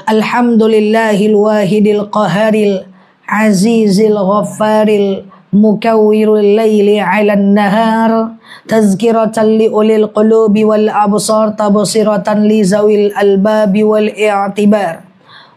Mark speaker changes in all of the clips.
Speaker 1: Alhamdulillahil wahidil qaharil azizil ghaffaril mukawwirul laili 'alan nahar tazkiratan li ulil qulubi wal absar tabsiratan li zawil albabi wal i'tibar.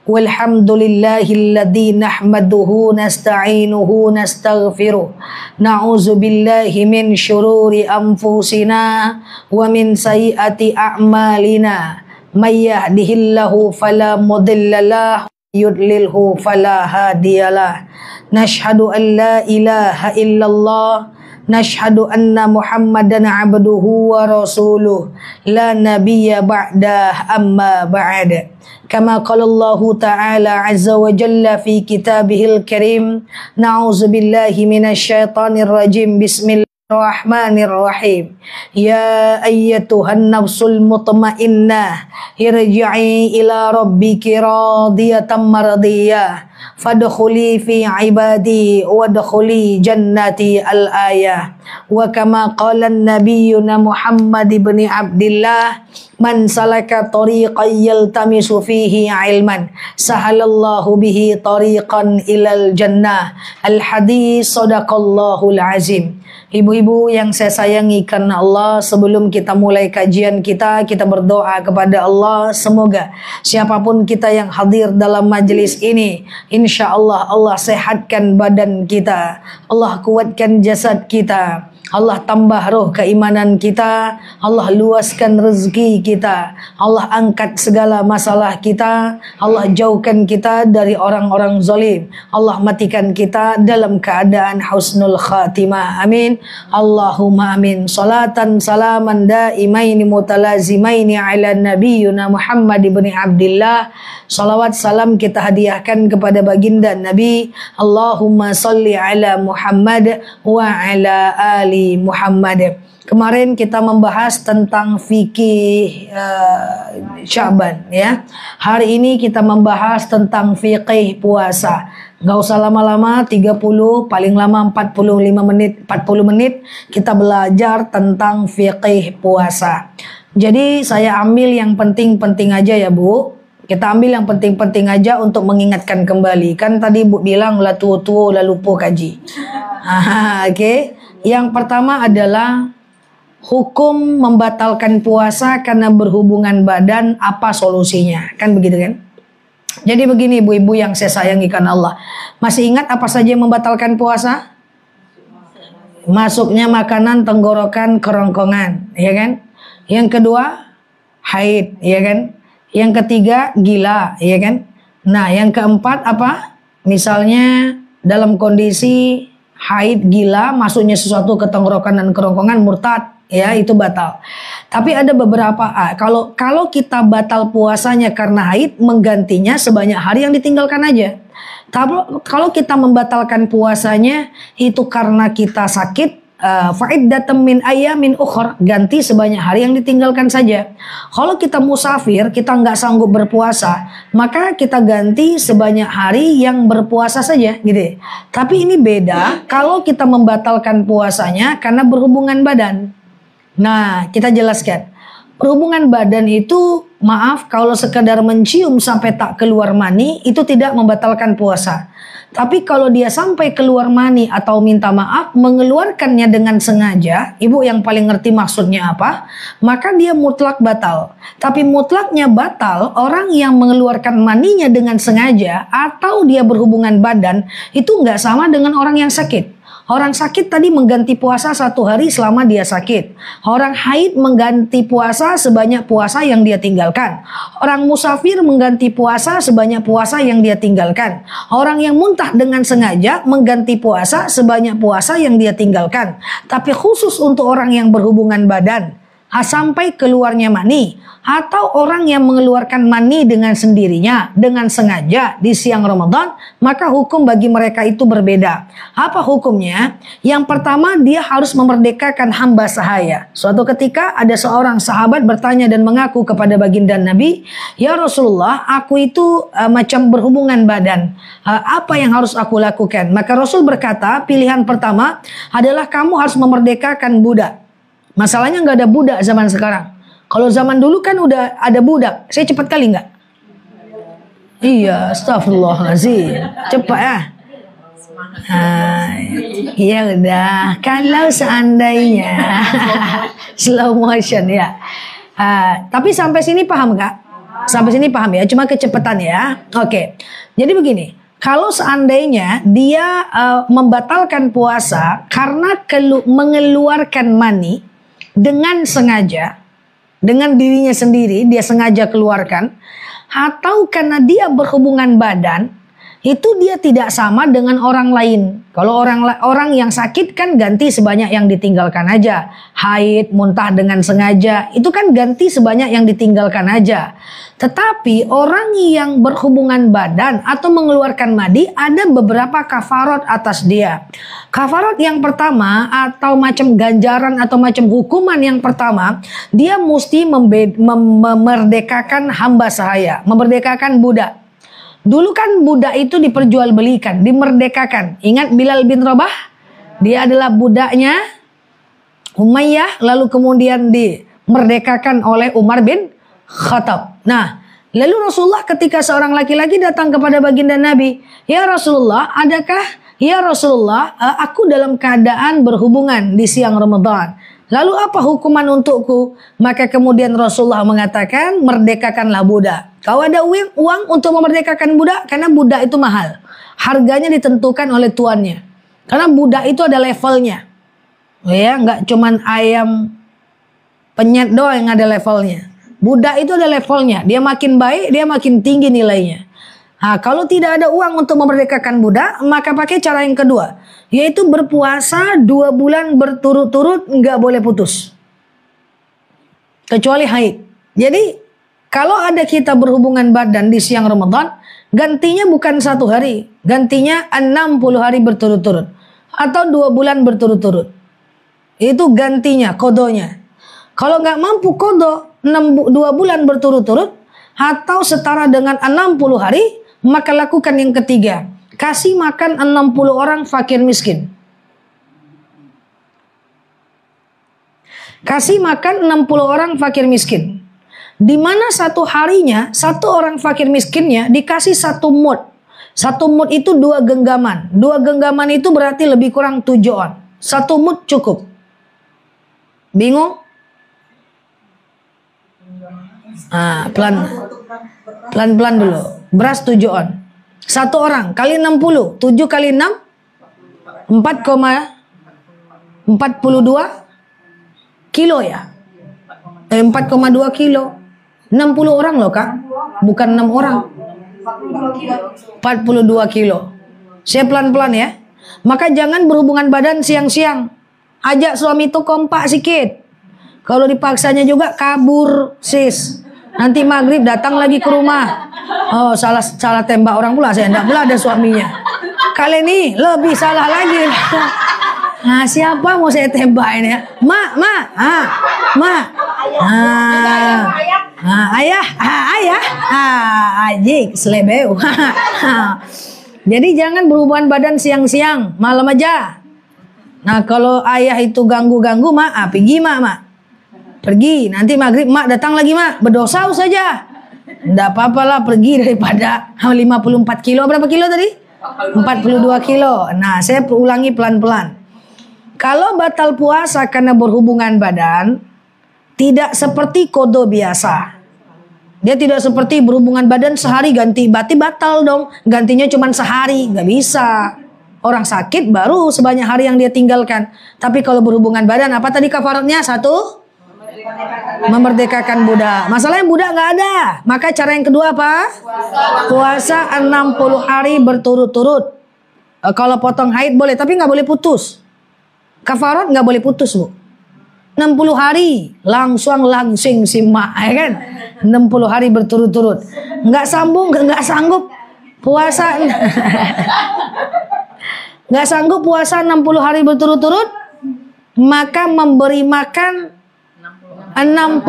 Speaker 1: Walhamdulillahilladzi nahmaduhu nasta'inuhu nastaghfiruh na'udzu billahi min syururi anfusina wa min sayyiati a'malina may yahdihillahu fala mudhillalah yudlilhu fala hadiyalah. Nashhadu an la ilaha illallah nashhadu anna muhammadan abduhu wa rasuluh la nabiyya ba'dah amma ba'd. Kama qala Allah ta'ala azza wa jalla fi kitabihil karim na'udzu billahi minasy syaithanir rajim bismillahirrahmanirrahim. Ya ayyatuhan nafsul mutmainnah irji'i ila rabbiki radiyatan mardiyah fadkhuli fi ibadi wadkhuli jannati al-ayah. Wa kama qala nabiyyuna Muhammad ibn Abdillah man salaka tariqan yaltamisu fihi ilman sahalallahu bihi tariqan ilal jannah. Al-hadis sadaqallahul azim. Ibu-ibu yang saya sayangi karena Allah, sebelum kita mulai kajian kita berdoa kepada Allah, semoga siapapun kita yang hadir dalam majelis ini, insya Allah Allah sehatkan badan kita, Allah kuatkan jasad kita, Allah tambah roh keimanan kita, Allah luaskan rezeki kita, Allah angkat segala masalah kita, Allah jauhkan kita dari orang-orang zalim, Allah matikan kita dalam keadaan husnul khatimah. Amin. Allahumma amin. Salatan salaman daimaini mutalazimaini ala nabiyyuna Muhammad ibn Abdillah. Salawat salam kita hadiahkan kepada baginda Nabi. Allahumma salli ala Muhammad wa ala ali Muhammad. Kemarin kita membahas tentang fikih Sya'ban ya. Hari ini kita membahas tentang fikih puasa. Gak usah lama-lama, 30 paling lama 40 menit kita belajar tentang fikih puasa. Jadi saya ambil yang penting-penting aja ya Bu. Kita ambil yang penting-penting aja untuk mengingatkan kembali. Kan tadi Bu bilang lah tua-tua lah lupa kaji. Oke. Yang pertama adalah hukum membatalkan puasa karena berhubungan badan, apa solusinya? Kan begitu kan? Jadi begini ibu-ibu yang saya sayangi karena Allah. Masih ingat apa saja yang membatalkan puasa? Masuknya makanan tenggorokan kerongkongan, ya kan? Yang kedua haid, ya kan? Yang ketiga gila, ya kan? Nah, yang keempat apa? Misalnya dalam kondisi haid gila masuknya sesuatu ke tenggorokan dan kerongkongan, murtad, ya itu batal. Tapi ada beberapa kalau kita batal puasanya karena haid, menggantinya sebanyak hari yang ditinggalkan aja. Tapi kalau kita membatalkan puasanya itu karena kita sakit, fa'iddatan min ayyamin ukhra, ganti sebanyak hari yang ditinggalkan saja. Kalau kita musafir, kita nggak sanggup berpuasa, maka kita ganti sebanyak hari yang berpuasa saja gitu. Tapi ini beda kalau kita membatalkan puasanya karena berhubungan badan. Nah, kita jelaskan. Perhubungan badan itu, maaf, kalau sekadar mencium sampai tak keluar mani, itu tidak membatalkan puasa. Tapi kalau dia sampai keluar mani atau minta maaf, mengeluarkannya dengan sengaja, ibu yang paling ngerti maksudnya apa, maka dia mutlak batal. Tapi mutlaknya batal, orang yang mengeluarkan maninya dengan sengaja, atau dia berhubungan badan, itu nggak sama dengan orang yang sakit. Orang sakit tadi mengganti puasa 1 hari selama dia sakit. Orang haid mengganti puasa sebanyak puasa yang dia tinggalkan. Orang musafir mengganti puasa sebanyak puasa yang dia tinggalkan. Orang yang muntah dengan sengaja mengganti puasa sebanyak puasa yang dia tinggalkan. Tapi khusus untuk orang yang berhubungan badan, sampai keluarnya mani, atau orang yang mengeluarkan mani dengan sendirinya, dengan sengaja di siang Ramadan, maka hukum bagi mereka itu berbeda. Apa hukumnya? Yang pertama, dia harus memerdekakan hamba sahaya. Suatu ketika ada seorang sahabat bertanya dan mengaku kepada baginda Nabi, "Ya Rasulullah, aku itu macam berhubungan badan. Apa yang harus aku lakukan?" Maka Rasul berkata, pilihan pertama adalah kamu harus memerdekakan budak. Masalahnya nggak ada budak zaman sekarang. Kalau zaman dulu kan udah ada budak. Saya cepat kali nggak? Iya, astagfirullahaladzim. Cepat ya. Ya udah, kalau seandainya slow motion ya. Tapi sampai sini paham Kak? Sampai sini paham ya, cuma kecepatan ya. Oke. Jadi begini, kalau seandainya dia membatalkan puasa karena mengeluarkan mani dengan sengaja, dengan dirinya sendiri dia sengaja keluarkan, atau karena dia berhubungan badan, itu dia tidak sama dengan orang lain. Kalau orang yang sakit kan ganti sebanyak yang ditinggalkan aja. Haid, muntah dengan sengaja, itu kan ganti sebanyak yang ditinggalkan aja. Tetapi orang yang berhubungan badan atau mengeluarkan mani, ada beberapa kafarat atas dia. Kafarat yang pertama atau macam ganjaran atau macam hukuman yang pertama, dia mesti memerdekakan hamba sahaya, memerdekakan budak. Dulu kan budak itu diperjualbelikan, dimerdekakan. Ingat Bilal bin Rabah? Dia adalah budaknya Umayyah, lalu kemudian dimerdekakan oleh Umar bin Khattab. Nah, lalu Rasulullah ketika seorang laki-laki datang kepada baginda Nabi, "Ya Rasulullah, ya Rasulullah, aku dalam keadaan berhubungan di siang Ramadan. Lalu apa hukuman untukku?" Maka kemudian Rasulullah mengatakan, "Merdekakanlah budak." Kau ada uang untuk memerdekakan budak? Karena budak itu mahal. Harganya ditentukan oleh tuannya. Karena budak itu ada levelnya. Ya, nggak cuman ayam penyet doang yang ada levelnya. Budak itu ada levelnya. Dia makin baik, dia makin tinggi nilainya. Nah, kalau tidak ada uang untuk memerdekakan budak, maka pakai cara yang kedua, yaitu berpuasa 2 bulan berturut-turut, nggak boleh putus, kecuali haid. Jadi kalau ada kita berhubungan badan di siang Ramadan, gantinya bukan 1 hari, gantinya 60 hari berturut-turut atau 2 bulan berturut-turut. Itu gantinya, kodonya. Kalau nggak mampu kodo 2 bulan berturut-turut atau setara dengan 60 hari, maka lakukan yang ketiga. Kasih makan 60 orang fakir miskin. Kasih makan 60 orang fakir miskin. Di mana satu harinya, satu orang fakir miskinnya dikasih 1 mud. 1 mud itu 2 genggaman. 2 genggaman itu berarti lebih kurang 7 on. 1 mud cukup. Bingung? Pelan-pelan dulu. Beras 7 on. 1 orang kali 60. 7 kali 6 4,42 kilo ya. 4,2 kilo. 60 orang loh Kak. Bukan 6 orang. 42 kilo. Saya pelan-pelan ya. Maka jangan berhubungan badan siang-siang. Ajak suami itu kompak sikit. Kalau dipaksanya juga kabur sis. Nanti maghrib datang lagi ke rumah. Oh, salah tembak orang pula. Saya enggak pula ada suaminya. Kali ini lebih salah lagi. Nah, siapa mau saya tembak ini ya? Ma. Ayah. Ajik, selebeu. Jadi jangan berhubungan badan siang-siang, malam aja. Nah, kalau ayah itu ganggu-ganggu, mak, pergi mak. Pergi, nanti maghrib mak datang lagi mak, berdosa saja. Nggak apa-apalah pergi daripada 54 kilo. Berapa kilo tadi? 42 kilo. Nah, saya ulangi pelan-pelan. Kalau batal puasa karena berhubungan badan, tidak seperti kodo biasa. Dia tidak seperti berhubungan badan sehari ganti, berarti batal dong. Gantinya cuma sehari, nggak bisa. Orang sakit baru sebanyak hari yang dia tinggalkan. Tapi kalau berhubungan badan, apa tadi kafaratnya? 1, memerdekakan budak. Masalahnya budak nggak ada. Maka cara yang kedua apa? Puasa 60 hari berturut-turut. Kalau potong haid boleh, tapi nggak boleh putus. Kafarat nggak boleh putus bu. 60 hari langsung simak, ya kan? 60 hari berturut-turut. Nggak sanggup puasa. Nggak sanggup puasa 60 hari berturut-turut, maka memberi makan 60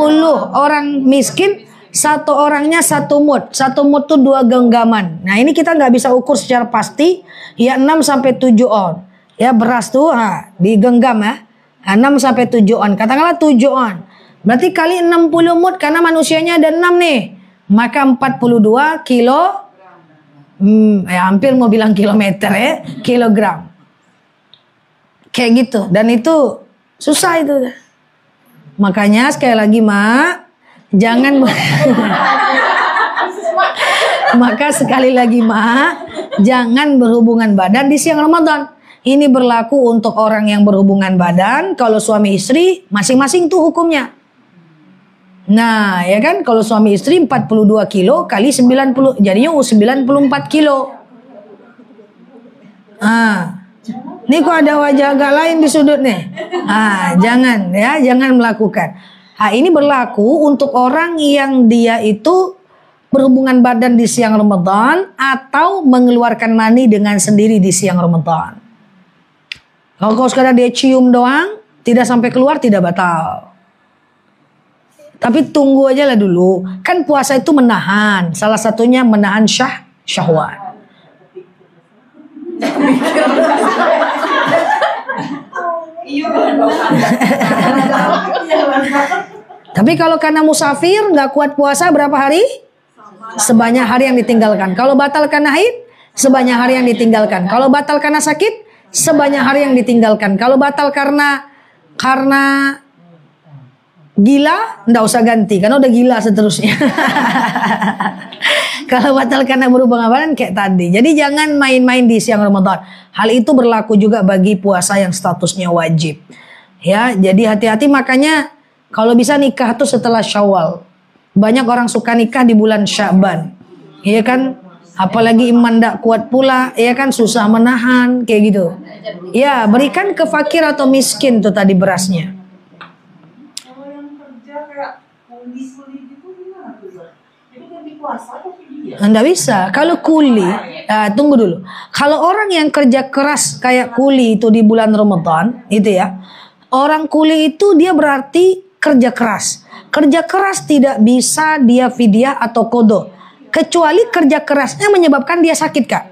Speaker 1: orang miskin, 1 orangnya 1 mud. 1 mud itu 2 genggaman. Nah, ini kita nggak bisa ukur secara pasti, ya 6 sampai 7 on. Ya beras tuh digenggam ya. 6 sampai 7 on. Katakanlah 7 on. Berarti kali 60 mud karena manusianya ada 6 nih. Maka 42 kilo hampir mau bilang kilometer ya, kilogram. Kayak gitu. Dan itu susah itu. Makanya sekali lagi Mak, jangan maka sekali lagi Mak, jangan berhubungan badan di siang Ramadan. Ini berlaku untuk orang yang berhubungan badan. Kalau suami istri masing-masing tuh hukumnya. Nah, ya kan, kalau suami istri 42 kilo kali 90, jadinya 94 kilo. Ini kok ada wajah agak lain di sudut nih. Jangan ya, jangan melakukan. Ini berlaku untuk orang yang dia itu berhubungan badan di siang Ramadan atau mengeluarkan mani dengan sendiri di siang Ramadan. Kalau sekadar dia cium doang, tidak sampai keluar, tidak batal. Tapi tunggu aja lah dulu. Kan puasa itu menahan. Salah satunya menahan syahwat. Tapi kalau karena musafir nggak kuat puasa berapa hari? Sebanyak hari yang ditinggalkan. Kalau batal karena haid, sebanyak hari yang ditinggalkan. Kalau batal karena sakit, sebanyak hari yang ditinggalkan. Kalau batal karena gila, nggak usah ganti karena udah gila seterusnya. Kalau batal karena berhubungan badan kayak tadi. Jadi jangan main-main di siang Ramadan. Hal itu berlaku juga bagi puasa yang statusnya wajib. Ya, jadi hati-hati, makanya kalau bisa nikah tuh setelah Syawal. Banyak orang suka nikah di bulan Sya'ban. Iya kan? Apalagi iman ndak kuat pula, ya kan, susah menahan kayak gitu. Ya, berikan ke fakir atau miskin tuh tadi berasnya. Nggak bisa. Kalau kuli, tunggu dulu. Kalau orang yang kerja keras kayak kuli itu di bulan Ramadan, itu ya. Orang kuli itu dia berarti kerja keras. Kerja keras tidak bisa dia fidyah atau qadha. Kecuali kerja kerasnya menyebabkan dia sakit, Kak.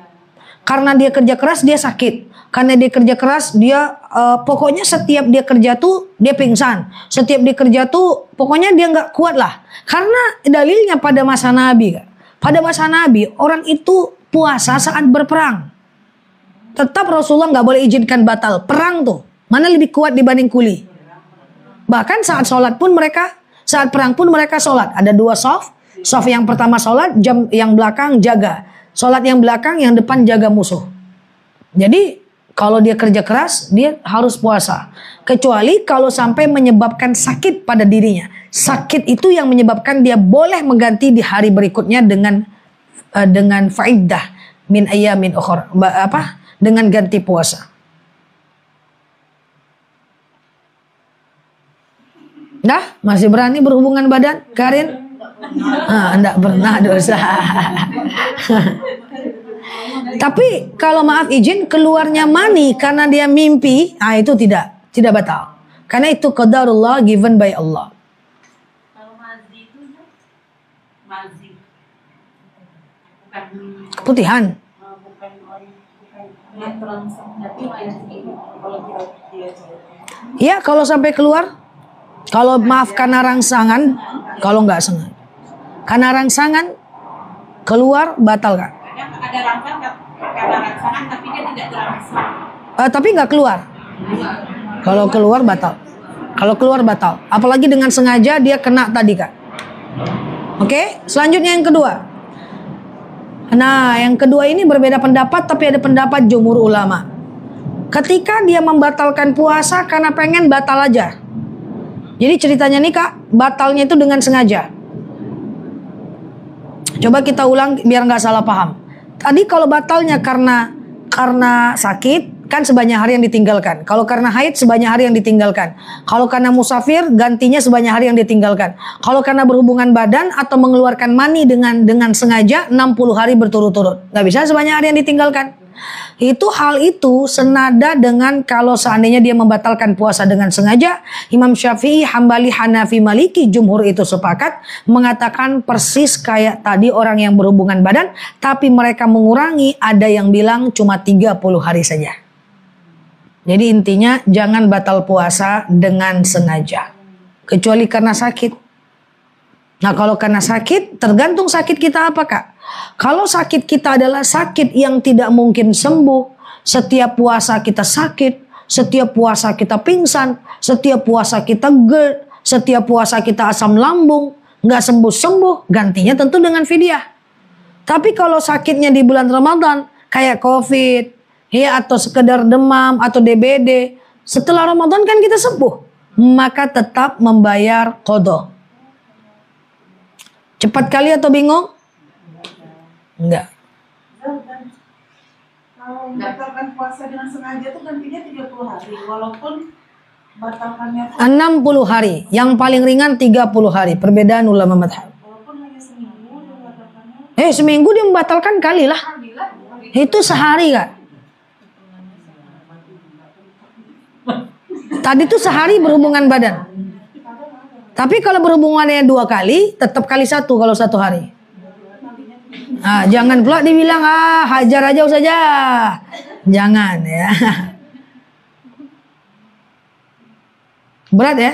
Speaker 1: Karena dia kerja keras dia sakit. Karena dia kerja keras dia pokoknya setiap dia kerja tuh dia pingsan. Setiap dia kerja tuh pokoknya dia nggak kuat lah. Karena dalilnya pada masa Nabi, Kak. Pada masa Nabi orang itu puasa saat berperang. Tetap Rasulullah nggak boleh izinkan batal. Perang tuh mana lebih kuat dibanding kuli. Bahkan saat sholat pun mereka, saat perang pun mereka sholat. Ada dua shaf. Shaf yang pertama sholat, jam yang belakang jaga. Sholat yang belakang, yang depan jaga musuh. Jadi kalau dia kerja keras, dia harus puasa. Kecuali kalau sampai menyebabkan sakit pada dirinya. Sakit itu yang menyebabkan dia boleh mengganti di hari berikutnya dengan faidah min ayyamin ukhra. Dengan ganti puasa. Nah, masih berani berhubungan badan, Karin? Enggak pernah dosa. Tapi kalau maaf izin keluarnya mani karena dia mimpi, itu tidak batal. Karena itu qadarullah given by Allah.
Speaker 2: Kalau mazi itu mazi bukan
Speaker 1: Keputihan.
Speaker 2: bukan terangsang, tapi kalau dia
Speaker 1: Ya, kalau sampai keluar. Kalau maaf karena rangsangan, kalau nggak sengaja. Karena rangsangan keluar batal, Kak.
Speaker 2: ada karena rangsangan tapi dia tidak terangsang.
Speaker 1: Tapi nggak keluar. Kalau keluar batal. Kalau keluar batal. Apalagi dengan sengaja dia kena tadi, Kak. Oke, selanjutnya yang kedua. Nah, yang kedua ini berbeda pendapat tapi ada pendapat jumhur ulama. Ketika dia membatalkan puasa karena pengen batal aja. Jadi ceritanya nih, Kak, batalnya itu dengan sengaja. Coba kita ulang biar nggak salah paham. Tadi kalau batalnya karena sakit kan sebanyak hari yang ditinggalkan. Kalau karena haid sebanyak hari yang ditinggalkan. Kalau karena musafir gantinya sebanyak hari yang ditinggalkan. Kalau karena berhubungan badan atau mengeluarkan mani dengan sengaja 60 hari berturut-turut. Nggak bisa sebanyak hari yang ditinggalkan. Hal itu senada dengan kalau seandainya dia membatalkan puasa dengan sengaja. Imam Syafi'i, Hambali, Hanafi, Maliki, jumhur itu sepakat mengatakan persis kayak tadi orang yang berhubungan badan, tapi mereka mengurangi, ada yang bilang cuma 30 hari saja. Jadi intinya jangan batal puasa dengan sengaja, kecuali karena sakit. Nah kalau karena sakit, tergantung sakit kita apa Kak. Kalau sakit kita adalah sakit yang tidak mungkin sembuh, setiap puasa kita sakit, setiap puasa kita pingsan, setiap puasa kita GERD, setiap puasa kita asam lambung, nggak sembuh-sembuh, gantinya tentu dengan fidyah. Tapi kalau sakitnya di bulan Ramadan, kayak COVID, ya atau sekedar demam atau DBD, setelah Ramadan kan kita sembuh, maka tetap membayar qadha. Cepat kali atau bingung? Enggak.
Speaker 3: Kalau membatalkan puasa dengan sengaja itu gantinya 30 hari, walaupun batalkannya
Speaker 1: 60 hari, yang paling ringan 30 hari, perbedaan ulama madhab.
Speaker 3: walaupun hanya seminggu dia batalkannya.
Speaker 1: Seminggu dia membatalkan kali lah. Itu sehari Kak. Tadi tuh sehari berhubungan badan. Tapi kalau berhubungannya 2 kali, tetap kali 1 kalau 1 hari. Nah, jangan pula dibilang hajar aja saja. Jangan ya. Berat ya?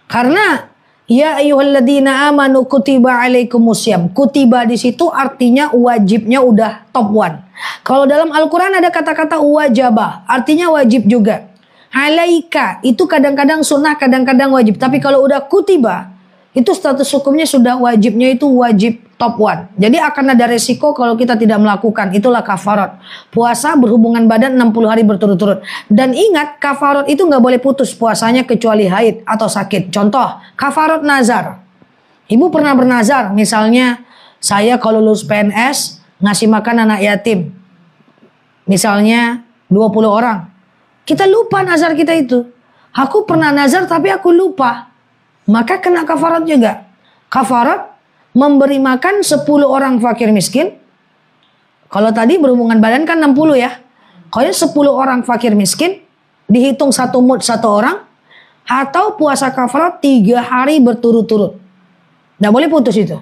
Speaker 1: Karena ya ayyuhalladzina amanu kutiba alaikumusiyam. Kutiba di situ artinya wajibnya udah top 1. Kalau dalam Al-Qur'an ada kata-kata wajabah, artinya wajib juga. Alaika itu kadang-kadang sunnah, kadang-kadang wajib. Tapi kalau udah kutiba, itu status hukumnya sudah wajibnya itu wajib top 1. Jadi akan ada resiko kalau kita tidak melakukan. Itulah kafarat. Puasa berhubungan badan 60 hari berturut-turut. Dan ingat, kafarat itu nggak boleh putus puasanya kecuali haid atau sakit. Contoh, kafarat nazar. Ibu pernah bernazar, misalnya saya kalau lulus PNS ngasih makan anak yatim. Misalnya 20 orang. Kita lupa nazar kita itu. Aku pernah nazar tapi aku lupa. Maka kena kafarat juga. Kafarat memberi makan 10 orang fakir miskin. Kalau tadi berhubungan badan kan 60 ya. Kalau 10 orang fakir miskin, dihitung 1 mud 1 orang. Atau puasa kafarat 3 hari berturut-turut. Nggak boleh putus itu.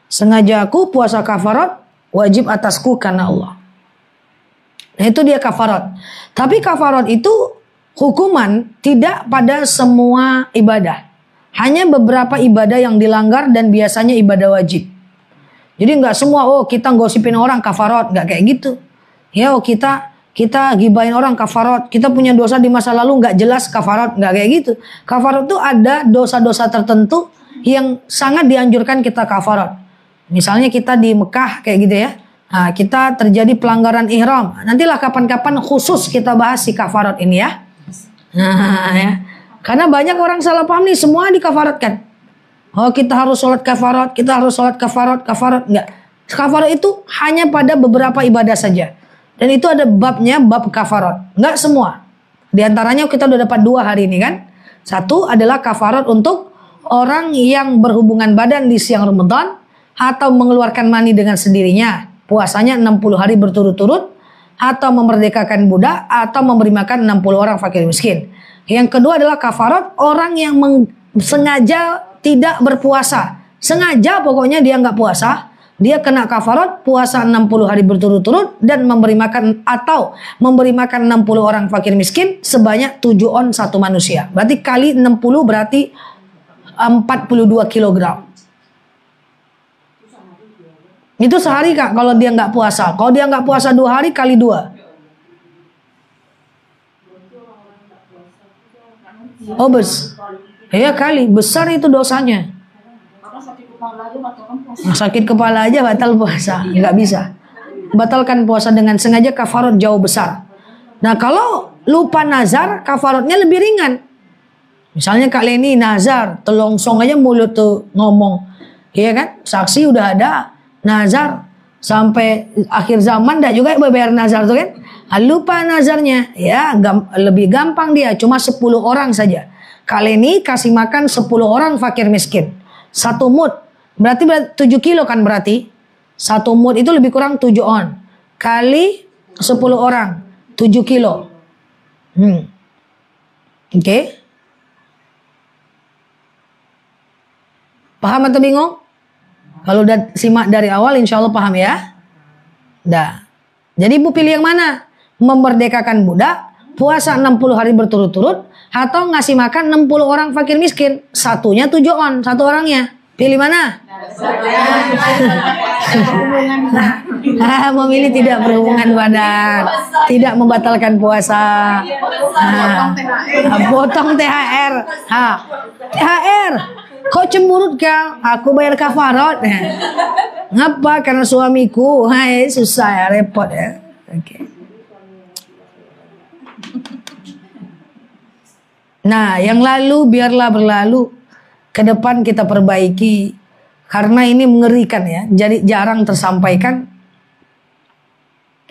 Speaker 1: Sengaja aku puasa kafarat, wajib atasku karena Allah. Nah itu dia kafarat. Tapi kafarat itu hukuman tidak pada semua ibadah. Hanya beberapa ibadah yang dilanggar dan biasanya ibadah wajib. Jadi nggak semua kita gosipin orang kafarat, nggak kayak gitu. Ya kita gibahin orang kafarat, kita punya dosa di masa lalu nggak jelas kafarat, nggak kayak gitu. Kafarat itu ada dosa-dosa tertentu yang sangat dianjurkan kita kafarat. Misalnya kita di Mekah kayak gitu ya. Nah, kita terjadi pelanggaran ihram. Nantilah kapan-kapan khusus kita bahas si kafarat ini ya. Nah, ya. Karena banyak orang salah paham nih, semua dikafaratkan. Kita harus sholat kafarat, kita harus sholat kafarat. Enggak. Kafarat itu hanya pada beberapa ibadah saja. Dan itu ada babnya, bab kafarat. Enggak semua. Di antaranya kita udah dapat 2 hari ini kan. Satu adalah kafarat untuk orang yang berhubungan badan di siang Ramadan atau mengeluarkan mani dengan sendirinya. Puasanya 60 hari berturut-turut, atau memerdekakan budak, atau memberi makan 60 orang fakir miskin. Yang kedua adalah kafarat orang yang sengaja tidak berpuasa. Sengaja pokoknya dia nggak puasa, dia kena kafarat puasa 60 hari berturut-turut dan memberi makan 60 orang fakir miskin sebanyak 7 on 1 manusia. Berarti kali 60 berarti 42 kilogram. Itu sehari Kak kalau dia nggak puasa. Kalau dia nggak puasa 2 hari kali 2. Ya kali besar itu dosanya. Sakit kepala aja batal puasa, nggak bisa. Batalkan puasa dengan sengaja kafarat jauh besar. Nah kalau lupa nazar kafaratnya lebih ringan. Misalnya Kak Leni nazar, telongsong aja mulut tuh ngomong, iya kan? Saksi udah ada. Nazar sampai akhir zaman dah juga bayar nazar tuh kan. Lupa nazarnya ya lebih gampang dia cuma 10 orang saja. Kali ini kasih makan 10 orang fakir miskin 1 mud berarti 7 kilo kan berarti 1 mud itu lebih kurang 7 on kali 10 orang 7 kilo. Oke. Paham atau bingung? Kalau udah simak dari awal insya Allah paham ya. Dah. Jadi ibu pilih yang mana? Memerdekakan budak, puasa 60 hari berturut-turut atau ngasih makan 60 orang fakir miskin. Satunya 7 on, satu orangnya. Pilih mana? Memilih tidak berhubungan badan, tidak membatalkan puasa. Potong THR. THR. Kok cemburut kau? Aku bayar kafarat. Ngapa? Karena suamiku. Hai, susah ya, repot ya. Oke. Nah, yang lalu biarlah berlalu. Ke depan kita perbaiki. Karena ini mengerikan ya. Jadi jarang tersampaikan.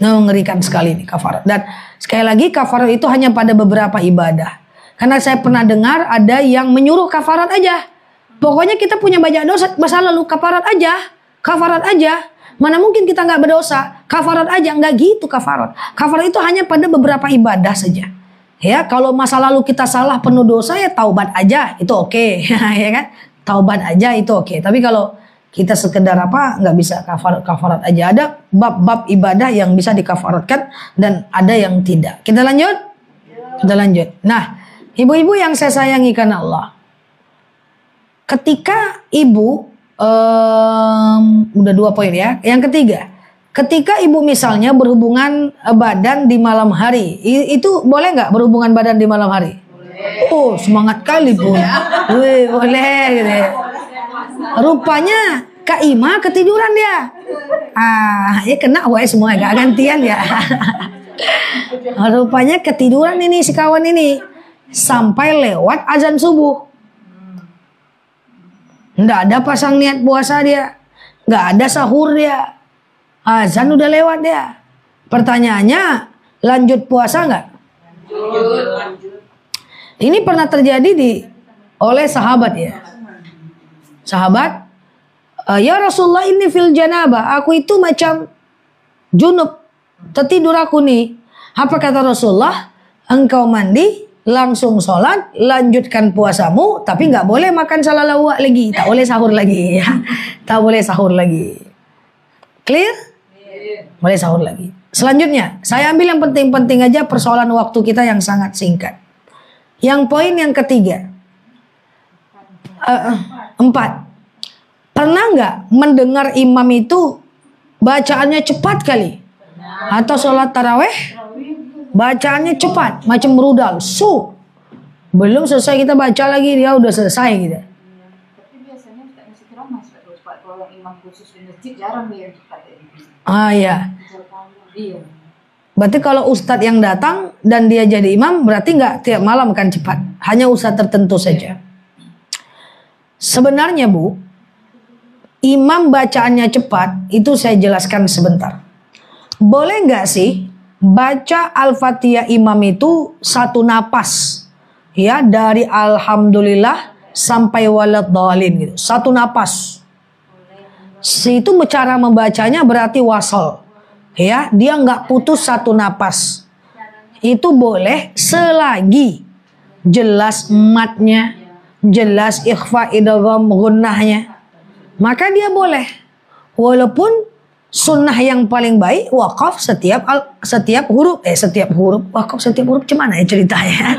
Speaker 1: Nah, mengerikan sekali nih kafarat. Dan sekali lagi kafarat itu hanya pada beberapa ibadah. Karena saya pernah dengar ada yang menyuruh kafarat aja. Pokoknya kita punya banyak dosa masa lalu, kafarat aja. Kafarat aja. Mana mungkin kita nggak berdosa? Kafarat aja. Nggak gitu kafarat. Kafarat itu hanya pada beberapa ibadah saja. Ya, kalau masa lalu kita salah penuh dosa ya taubat aja, itu oke. Ya kan? Taubat aja itu oke. Tapi kalau kita sekedar nggak bisa kafarat aja. Ada bab-bab ibadah yang bisa dikafaratkan dan ada yang tidak. Kita lanjut? Kita lanjut. Nah, ibu-ibu yang saya sayangi karena Allah. Ketika ibu, udah 2 poin ya. Yang ketiga, ketika ibu misalnya berhubungan badan di malam hari, itu boleh nggak berhubungan badan di malam hari? Boleh. Oh, semangat kali bu. Wih, boleh gitu ya. Rupanya Kak Ima ketiduran dia. Ya kena wae semua, gak gantian ya. Rupanya ketiduran ini si kawan ini sampai lewat azan subuh. Nggak ada pasang niat puasa dia, nggak ada sahur dia, azan udah lewat dia. Pertanyaannya, lanjut puasa nggak? Lanjut. Ini pernah terjadi oleh sahabat ya. Sahabat, ya Rasulullah ini fil janabah, aku itu macam junub, tertidur aku nih. Apa kata Rasulullah? Engkau mandi, langsung sholat, lanjutkan puasamu, tapi nggak boleh makan salalawak lagi, tak boleh sahur lagi, ya. Tak boleh sahur lagi. Clear? Boleh sahur lagi. Selanjutnya, saya ambil yang penting-penting aja, persoalan waktu kita yang sangat singkat. Yang poin yang ketiga, 4. Pernah nggak mendengar imam itu bacaannya cepat kali, atau sholat taraweh? Bacaannya cepat, macam rudal. Belum selesai kita baca lagi, dia udah selesai gitu.
Speaker 2: Tapi biasanya tak mesti ceramah cepat. Kalau imam khusus di masjid jarang dia yang cepat.
Speaker 1: Ya.
Speaker 2: Iya.
Speaker 1: Berarti kalau ustadz yang datang dan dia jadi imam, berarti nggak tiap malam kan cepat. Hanya ustadz tertentu saja. Sebenarnya bu, imam bacaannya cepat, itu saya jelaskan sebentar. Boleh nggak sih baca Al-Fatihah imam itu satu napas, ya, dari Alhamdulillah sampai waladhdallin gitu, satu napas. Itu cara membacanya berarti wasal, ya, dia nggak putus satu napas. Itu boleh selagi jelas matnya, jelas ikhfa idgham gunnahnya, maka dia boleh. Walaupun sunnah yang paling baik wakaf setiap huruf, wakaf setiap huruf gimana ya ceritanya?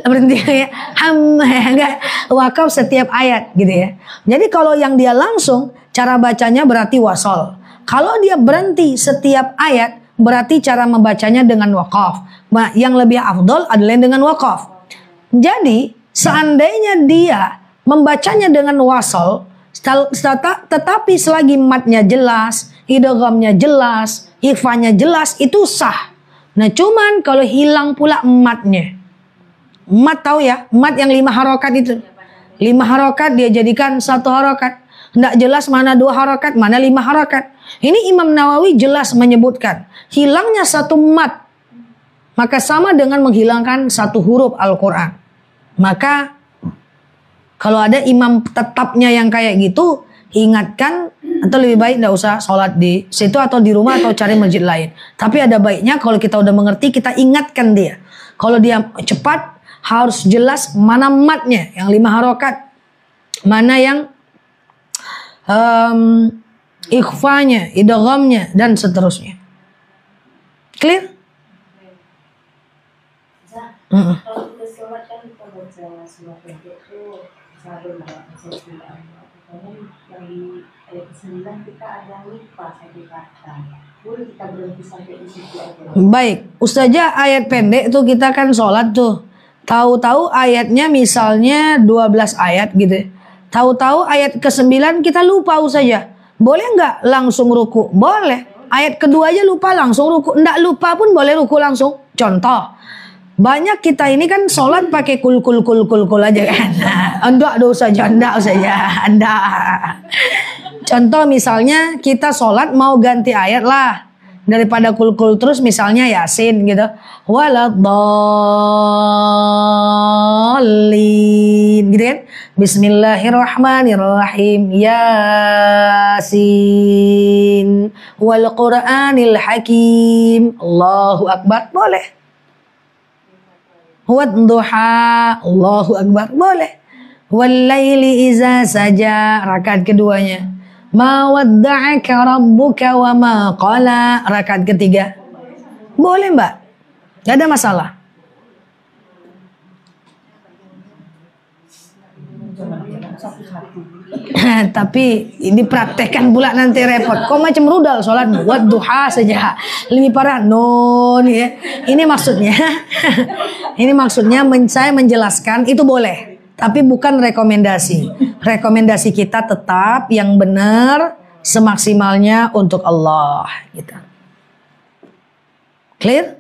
Speaker 1: Berhenti ya, enggak, wakaf setiap ayat gitu ya. Jadi kalau yang dia langsung, cara bacanya berarti wasal. Kalau dia berhenti setiap ayat, berarti cara membacanya dengan wakaf. Yang lebih afdol adalah dengan wakaf. Jadi seandainya dia membacanya dengan wasal, tetapi selagi matnya jelas, idghamnya jelas, ikhfanya jelas, itu sah. Nah cuman kalau hilang pula matnya, mat tahu ya, mat yang 5 harokat itu, 5 harokat dia jadikan 1 harokat, nggak jelas mana 2 harokat, mana 5 harokat. Ini Imam Nawawi jelas menyebutkan hilangnya 1 mat, maka sama dengan menghilangkan 1 huruf Al-Quran. Maka kalau ada imam tetapnya yang kayak gitu, ingatkan, atau lebih baik tidak usah sholat di situ atau di rumah atau cari masjid lain. Tapi ada baiknya kalau kita udah mengerti, kita ingatkan dia. Kalau dia cepat, harus jelas mana matnya, yang 5 harokat, mana yang ikhfanya, idghamnya, dan seterusnya. Clear?
Speaker 4: Kalau kita sholat kan kita baca surat pendek tuh selalu baca surat. Yang di ayat 9 kita ada lupa satu kata. Boleh kita berhenti sampai di situ aja.
Speaker 1: Baik, Ustazah, ayat pendek tuh kita kan sholat tuh. Tahu-tahu ayatnya misalnya 12 ayat gitu. Tahu-tahu ayat ke-9 kita lupa Ustazah. Boleh nggak langsung ruku? Boleh. Ayat kedua aja lupa langsung ruku. Nggak lupa pun boleh ruku langsung. Contoh. Banyak kita ini kan sholat pakai kul aja kan. Enggak dosa janda Ustazah. Enggak. Contoh misalnya kita sholat mau ganti ayat lah. Daripada kul terus misalnya Yasin gitu. Waladhdallin gitu kan. Bismillahirrahmanirrahim. Yasin wal Qur'anil Hakim. Allahu Akbar. Boleh. Wadduha. Allahu Akbar. Boleh. Wal laili iza saja. Rakaat keduanya. Ma wadda'aka rabbuka wa ma qala. Rakaat ketiga. Boleh Mbak. Gak ada masalah. Tapi ini praktekkan pula nanti repot. Kok macam rudal sholat wadduha saja. Lebih parah non ya. Ini maksudnya saya menjelaskan itu boleh. Tapi bukan rekomendasi. Rekomendasi kita tetap yang benar semaksimalnya untuk Allah gitu. Clear?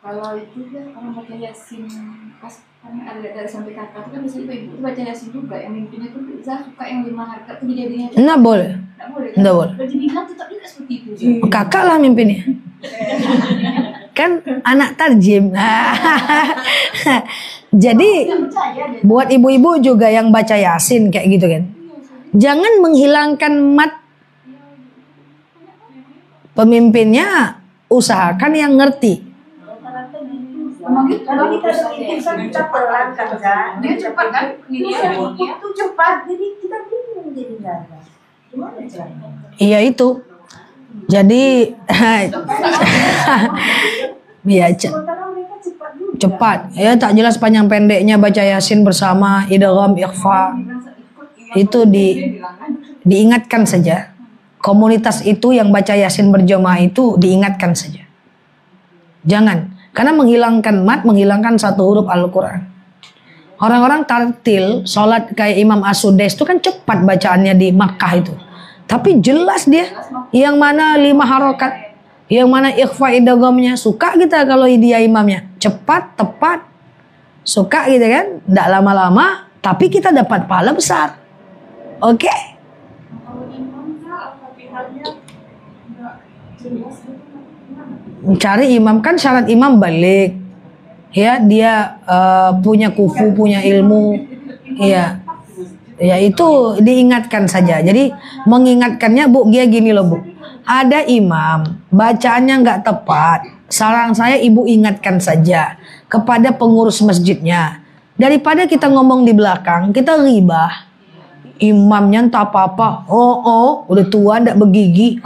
Speaker 2: Kalau itu kan orang baca Yasin pas kan ada dari sampai kata itu kan bisa ibu baca Yasin juga yang mimpinya tuh bisa suka yang 5 harkat tuh jadinya.
Speaker 1: Nggak boleh.
Speaker 2: Nggak boleh. Kan?
Speaker 1: Nggak boleh.
Speaker 2: Berarti bilang tetap juga seperti itu.
Speaker 1: Kakak lah mimpinya. Kan anak tarjim. Jadi buat ibu-ibu juga yang baca Yasin kayak gitu kan. Jangan menghilangkan mat pemimpinnya, usahakan yang ngerti.
Speaker 4: Kalau kita kita pelan kan,
Speaker 2: Dia cepat kan? Ini
Speaker 4: itu cepat, jadi kita bingung jadi nggak. Gimana caranya?
Speaker 1: Iya itu. Jadi ya
Speaker 4: Sementara mereka cepat juga.
Speaker 1: cepat. Ya tak jelas panjang pendeknya baca Yasin bersama idgham ikhfa. Itu diingatkan saja. Komunitas itu yang baca Yasin berjamaah itu diingatkan saja. Jangan. Karena menghilangkan mat, menghilangkan satu huruf Al-Quran. Orang-orang tartil, sholat kayak Imam As-Sudais itu kan cepat bacaannya di Makkah itu. Tapi jelas dia, yang mana 5 harokat, yang mana ikhfa idghamnya. Suka kita kalau dia imamnya. Cepat, tepat. Suka gitu kan, tidak lama-lama, tapi kita dapat pahala besar. Oke?
Speaker 3: Kalau imam Al-Fatihahnya nggak jelas gitu.
Speaker 1: Cari imam, kan syarat imam balik ya, dia punya kufu, punya ilmu ya. Ya itu diingatkan saja. Jadi mengingatkannya Bu, dia gini loh Bu, ada imam bacaannya nggak tepat, saran saya ibu ingatkan saja kepada pengurus masjidnya, daripada kita ngomong di belakang, kita ghibah. Imamnya entah apa-apa, udah tua ndak bergigi,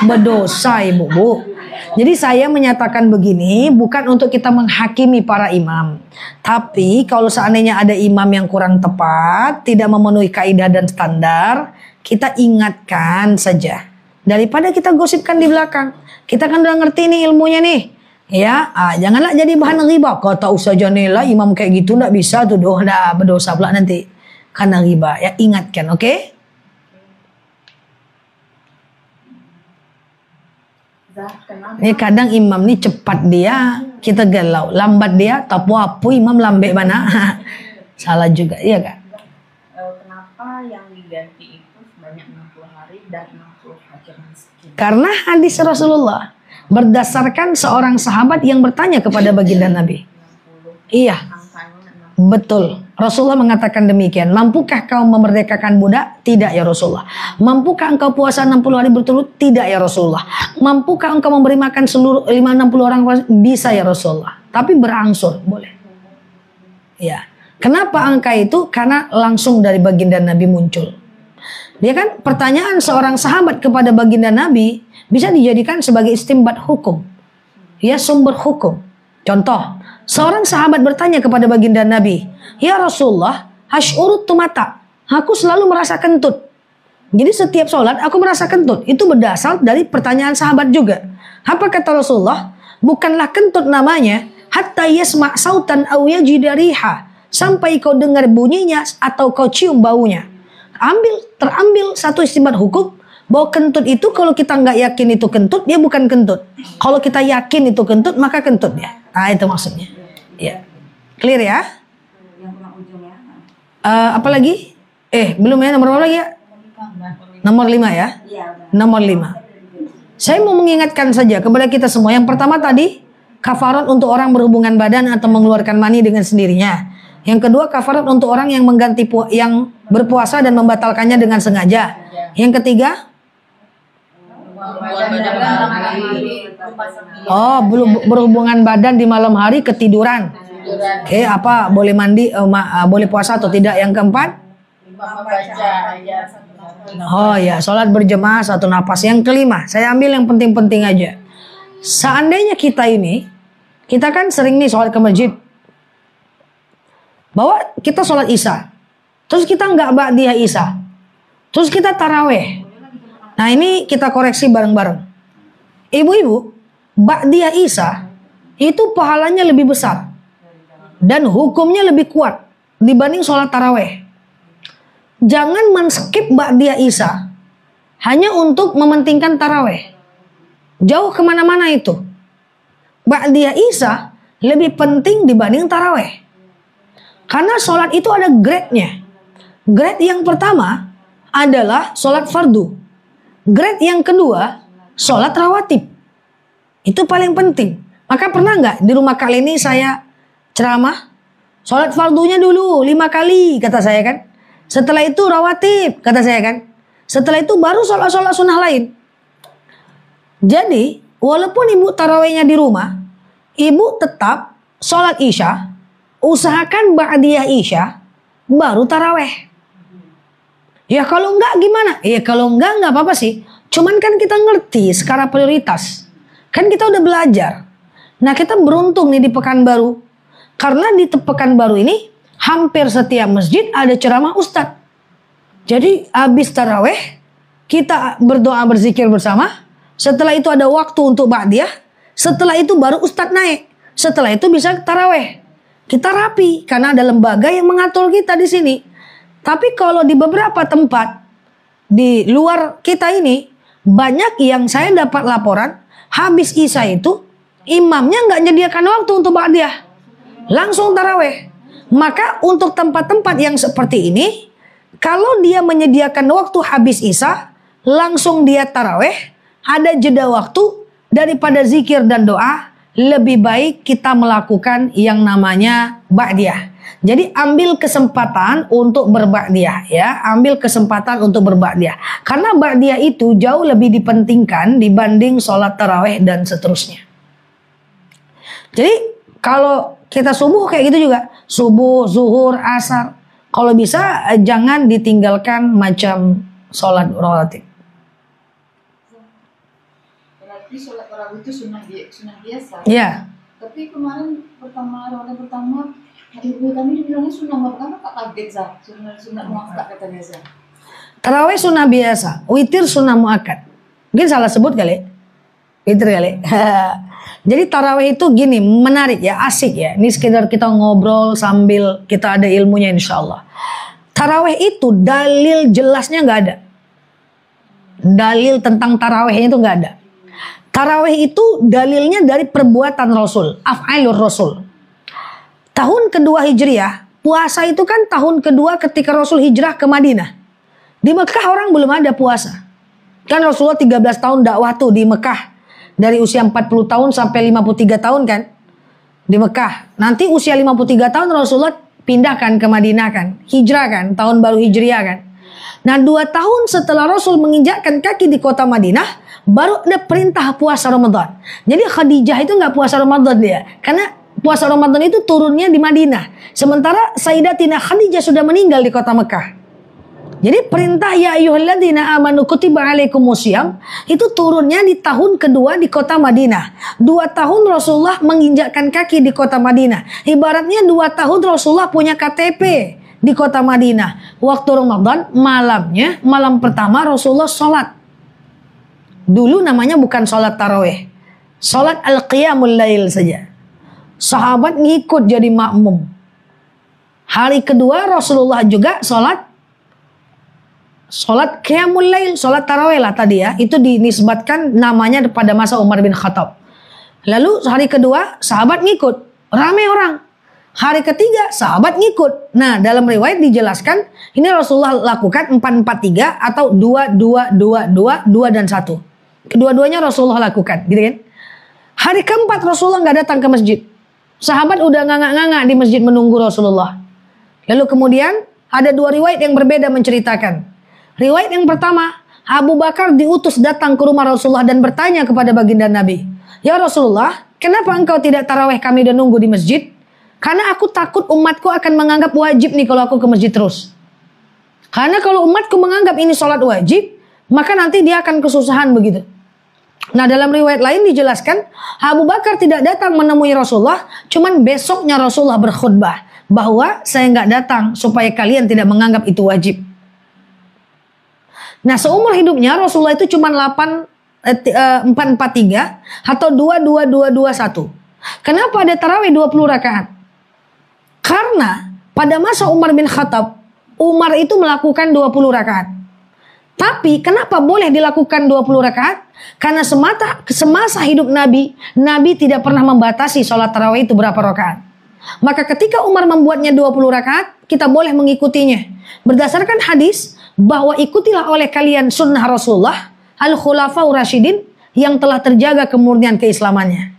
Speaker 1: berdosa ibu Bu. Jadi saya menyatakan begini bukan untuk kita menghakimi para imam. Tapi kalau seandainya ada imam yang kurang tepat, tidak memenuhi kaidah dan standar, kita ingatkan saja. Daripada kita gosipkan di belakang. Kita kan udah ngerti nih ilmunya nih. Ya, janganlah jadi bahan ghibah. Kata Ustazah Nela imam kayak gitu ndak bisa tuh, udah berdosa pula nanti. Karena ghibah, ya ingatkan, oke? Ini kadang imam nih cepat dia, kita galau. Lambat dia, tapu apu imam lambe mana. Salah juga, iya kan?
Speaker 4: Kenapa yang diganti itu sebanyak 60 hari dan 60 fakir miskin?
Speaker 1: Karena hadis Rasulullah berdasarkan seorang sahabat yang bertanya kepada baginda Nabi. Iya, betul. Rasulullah mengatakan demikian. Mampukah kau memerdekakan budak? Tidak ya Rasulullah. Mampukah engkau puasa 60 hari berturut? Tidak ya Rasulullah. Mampukah engkau memberi makan seluruh 60 orang? Bisa ya Rasulullah. Tapi berangsur, boleh. Ya. Kenapa angka itu? Karena langsung dari baginda Nabi muncul. Dia kan pertanyaan seorang sahabat kepada baginda Nabi bisa dijadikan sebagai istinbat hukum. Ya, sumber hukum. Contoh, seorang sahabat bertanya kepada baginda Nabi, "Ya Rasulullah, asy'urut mata. Aku selalu merasa kentut." Jadi setiap sholat aku merasa kentut. Itu berdasar dari pertanyaan sahabat juga. Apa kata Rasulullah? Bukanlah kentut namanya hatta yasma' sautan aw yajida riha, sampai kau dengar bunyinya atau kau cium baunya. Terambil satu istinbat hukum bahwa kentut itu kalau kita nggak yakin itu kentut, dia bukan kentut. Kalau kita yakin itu kentut, maka kentut ya. Nah, itu maksudnya. Ya. Clear ya? Apa lagi? Belum ya, nomor berapa lagi ya? Nomor 5 ya? Nomor 5. Saya mau mengingatkan saja kepada kita semua. Yang pertama tadi, kafarat untuk orang berhubungan badan atau mengeluarkan mani dengan sendirinya. Yang kedua, kafarat untuk orang yang mengganti yang berpuasa dan membatalkannya dengan sengaja. Yang ketiga, berhubungan badan di malam hari ketiduran. Oke, apa boleh mandi, boleh puasa atau tidak? Yang keempat, sholat berjemaah satu napas. Yang kelima, saya ambil yang penting-penting aja. Seandainya kita kan sering nih sholat ke masjid, bahwa kita sholat isya, terus kita nggak ba'diyah isya, terus kita taraweh. Nah, ini kita koreksi bareng-bareng. Ibu-ibu, ba'diyah isya itu pahalanya lebih besar dan hukumnya lebih kuat dibanding sholat taraweh. Jangan men-skip ba'diyah isya hanya untuk mementingkan taraweh. Jauh kemana-mana itu. Ba'diyah isya lebih penting dibanding taraweh. Karena sholat itu ada grade-nya. Grade yang pertama adalah sholat fardu. Grade yang kedua, sholat rawatib. Itu paling penting. Maka pernah nggak di rumah kali ini saya ceramah? Sholat fardunya dulu 5 kali, kata saya kan. Setelah itu rawatib, kata saya kan. Setelah itu baru sholat-sholat sunnah lain. Jadi, walaupun ibu tarawihnya di rumah, ibu tetap sholat isya, usahakan ba'diyah isya, baru taraweh. Ya kalau enggak gimana? Ya kalau enggak apa-apa sih. Cuman kan kita ngerti skala prioritas. Kan kita udah belajar. Nah, kita beruntung nih di Pekanbaru. Karena di Pekanbaru ini hampir setiap masjid ada ceramah ustadz. Jadi habis taraweh kita berdoa berzikir bersama. Setelah itu ada waktu untuk ba'diyah. Setelah itu baru ustadz naik. Setelah itu bisa taraweh. Kita rapi karena ada lembaga yang mengatur kita di sini. Tapi kalau di beberapa tempat di luar kita ini, banyak yang saya dapat laporan habis isya itu imamnya nggak menyediakan waktu untuk ba'diyah, langsung taraweh. Maka untuk tempat-tempat yang seperti ini, kalau dia menyediakan waktu habis isya, langsung dia taraweh, ada jeda waktu daripada zikir dan doa. Lebih baik kita melakukan yang namanya ba'diyah. Jadi ambil kesempatan untuk berba'diyah ya, ambil kesempatan untuk berba'diyah. Karena ba'diyah itu jauh lebih dipentingkan dibanding sholat taraweh dan seterusnya. Jadi kalau kita subuh kayak gitu juga, subuh, zuhur, asar, kalau bisa jangan ditinggalkan macam sholat rawatib.
Speaker 2: Berarti sholat tarawih itu sunnah biasa.
Speaker 1: Ya.
Speaker 2: Tapi kemarin rawatan pertama ibu kami dibilangnya sunnah pertama, tak kaget Zah. Sunnah muakkad katanya Zah.
Speaker 1: Tarawih sunnah biasa, witir sunnah muakkad. Mungkin salah sebut kali. Witir kali. Jadi tarawih itu gini, menarik ya, asik ya. Ini sekedar kita ngobrol sambil kita ada ilmunya insyaallah. Tarawih itu dalil jelasnya nggak ada. Dalil tentang tarawihnya itu nggak ada. Tarawih itu dalilnya dari perbuatan Rasul, af'alur Rasul. Tahun kedua Hijriah, puasa itu kan tahun kedua ketika Rasul hijrah ke Madinah. Di Mekah orang belum ada puasa. Kan Rasulullah 13 tahun dakwah tuh di Mekah. Dari usia 40 tahun sampai 53 tahun kan. Di Mekah. Nanti usia 53 tahun Rasulullah pindahkan ke Madinah kan. Hijrah kan, tahun baru Hijriah kan. Nah 2 tahun setelah Rasul menginjakkan kaki di kota Madinah, baru ada perintah puasa Ramadan. Jadi Khadijah itu nggak puasa Ramadan dia. Karena puasa Ramadan itu turunnya di Madinah. Sementara Sayyidatina Khadijah sudah meninggal di kota Mekah. Jadi perintah ya ayyuhalladzina amanu kutiba alaikumusiyam itu turunnya di tahun kedua di kota Madinah. 2 tahun Rasulullah menginjakkan kaki di kota Madinah. Ibaratnya 2 tahun Rasulullah punya KTP di kota Madinah. Waktu Ramadan malamnya, malam pertama Rasulullah sholat. Dulu namanya bukan sholat tarawih, sholat al-qiyamul lail saja. Sahabat ngikut jadi makmum. Hari kedua Rasulullah juga sholat qiyamul lail, sholat tarawih lah tadi ya. Itu dinisbatkan namanya pada masa Umar bin Khattab. Lalu hari kedua sahabat ngikut, ramai orang. Hari ketiga sahabat ngikut. Nah, dalam riwayat dijelaskan ini Rasulullah lakukan 4-4-3 atau 2-2-2-2 dan 1. Kedua-duanya Rasulullah lakukan, gitu kan? Hari keempat Rasulullah nggak datang ke masjid. Sahabat udah nganga-nganga di masjid menunggu Rasulullah. Lalu kemudian ada 2 riwayat yang berbeda menceritakan. Riwayat yang pertama, Abu Bakar diutus datang ke rumah Rasulullah dan bertanya kepada baginda Nabi, "Ya Rasulullah, kenapa engkau tidak taraweh kami dan nunggu di masjid? Karena aku takut umatku akan menganggap wajib nih kalau aku ke masjid terus. Karena kalau umatku menganggap ini sholat wajib, maka nanti dia akan kesusahan begitu." Nah, dalam riwayat lain dijelaskan, Abu Bakar tidak datang menemui Rasulullah, cuman besoknya Rasulullah berkhutbah bahwa saya nggak datang supaya kalian tidak menganggap itu wajib. Nah, seumur hidupnya Rasulullah itu cuma 4-4-3 atau 2-2-2-2-1. Kenapa ada tarawih 20 rakaat? Karena pada masa Umar bin Khattab, Umar itu melakukan 20 rakaat. Tapi kenapa boleh dilakukan 20 rakaat? Karena semasa hidup Nabi tidak pernah membatasi sholat tarawih itu berapa rakaat. Maka ketika Umar membuatnya 20 rakaat, kita boleh mengikutinya. Berdasarkan hadis, bahwa ikutilah oleh kalian sunnah Rasulullah al-khulafaur rasyidin yang telah terjaga kemurnian keislamannya.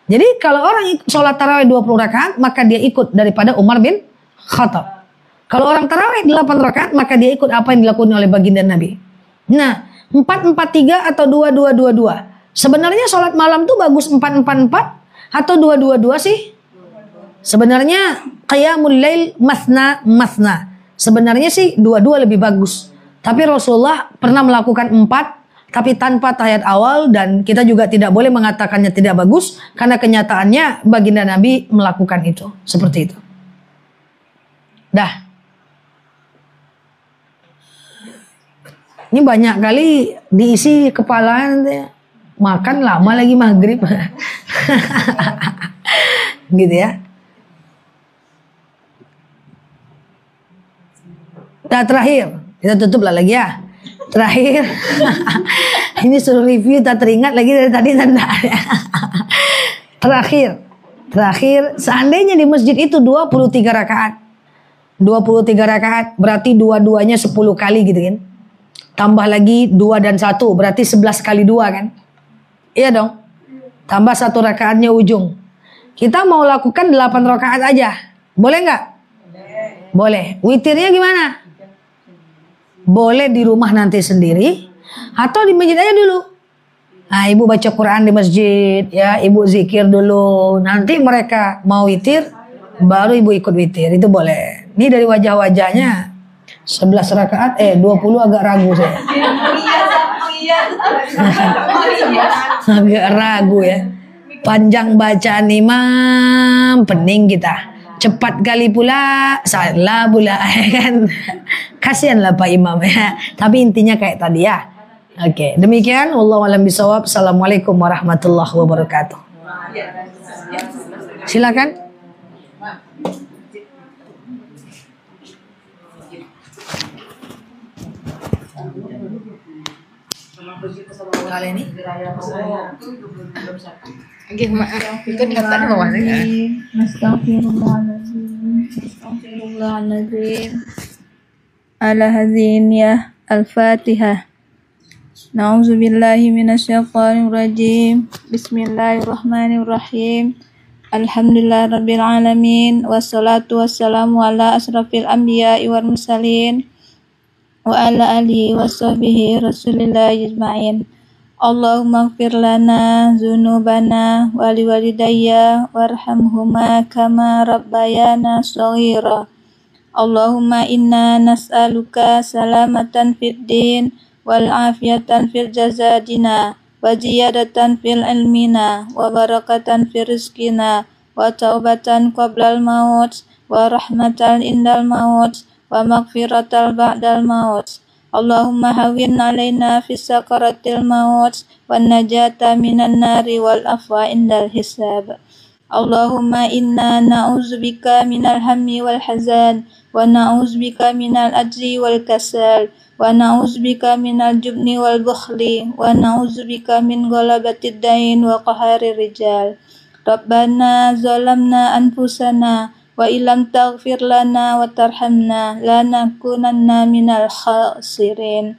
Speaker 1: Jadi kalau orang sholat tarawih 20 rakaat maka dia ikut daripada Umar bin Khattab. Kalau orang tarawih 8 rakaat maka dia ikut apa yang dilakukan oleh baginda Nabi. Nah, 4-4-3 atau 2-2-2-2. Sebenarnya sholat malam tuh bagus 4-4-4 atau 2-2-2 sih? Sebenarnya qiyamul lail masna. Sebenarnya sih 2-2 lebih bagus. Tapi Rasulullah pernah melakukan 4 tapi tanpa tahiyat awal, dan kita juga tidak boleh mengatakannya tidak bagus karena kenyataannya baginda Nabi melakukan itu. Seperti itu. Dah. Ini banyak kali diisi kepala nanti. Makan lama lagi maghrib. Gitu ya. Nah, terakhir, kita tutup lah lagi ya. Terakhir, ini suruh review, tak teringat lagi dari tadi tanda. Terakhir, seandainya di masjid itu 23 rakaat. 23 rakaat berarti 2-2-nya 10 kali gitu kan. Tambah lagi 2 dan 1 berarti 11 kali 2 kan. Iya dong. Tambah 1 rakaatnya ujung. Kita mau lakukan 8 rakaat aja. Boleh nggak? Boleh. Witirnya gimana? Boleh di rumah nanti sendiri atau di masjid aja dulu. Nah, ibu baca Quran di masjid ya, ibu zikir dulu. Nanti mereka mau witir baru ibu ikut witir, itu boleh. Ini dari wajah-wajahnya 11 rakaat 20 agak ragu saya. Agak ragu ya. Panjang bacaan imam, pening kita. Cepat kali pula, salah pula kan. Kasihanlah Pak Imam ya. Tapi intinya kayak tadi ya. Oke, demikian wallahu a'lam bishawab. Assalamualaikum warahmatullahi wabarakatuh. Silakan. Kali ini
Speaker 2: Oke, maaf. Itu dikatakan bawah lagi.
Speaker 5: Astaghfirullahaladzim. Ala hadziniyah al-Fatihah. Na'udzubillahi minasyaitonir rajim. Bismillahirrahmanirrahim. Alhamdulillahirabbil alamin wassalatu wassalamu ala asrafil anbiya'i wal mursalin wa ala alihi washabbihi rasulillahi ajma'in. Allahumma ighfir lana dzunubana wa liwalidayya warhamhuma kama rabbayana shaghira. Allahumma inna nas'aluka salamatan fid din wal afiyatan fil jazadina wa ziyadatan fil ilmina wa barakatan fil rizqina wa taubatan qablal maut wa rahmatan indal maut wa maghfiratan ba'dal maut. Allahumma hawwin alaina fis sakaratil maut wan najata minan nari wal afwa indal hisab. Allahumma inna na'udzubika minal hammi wal hazan wa na'udzubika minal ajzi wal kasal wa na'udzubika minal jubni wal bukhli wa na'udzubika min ghalabatid dain wa qaharir rijal. Rabbana zalamna anfusana wa illam taghfir lana wa tarhamna lanakunanna minal khasirin.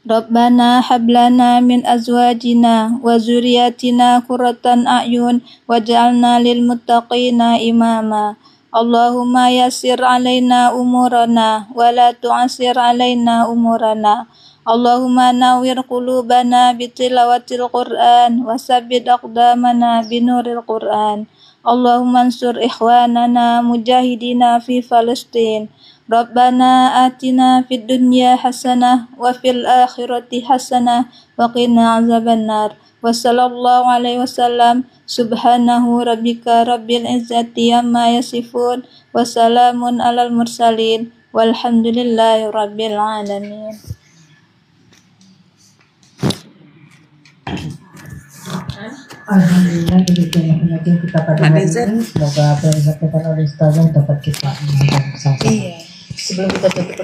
Speaker 5: Rabbana hablana min azwajina wa zuriyatina qurratan a'yun waj'alna lil muttaqina imama. Allahumma yassir alaina umurana wa la tu'assir alaina umurana. Allahumma nawwir qulubana bitilawatil Qur'an wa sabbit aqdamana binuril Qur'an. Allahumma ansur ikhwanana mujahidina fi Palestin. Rabbana atina fid dunya hasanah wa fil akhirati hasanah wa qina azabannar. Wa sallallahu alaihi wasallam. Subhanahu rabbika rabbil izzati amma yasifun wa salamun alal mursalin walhamdulillahi rabbil alamin.
Speaker 4: Alhamdulillah demikian kita pada hari ini. Semoga apa yang disampaikan oleh Ustazah dapat kita mengamalkan.
Speaker 1: Iya. Sebelum kita tutup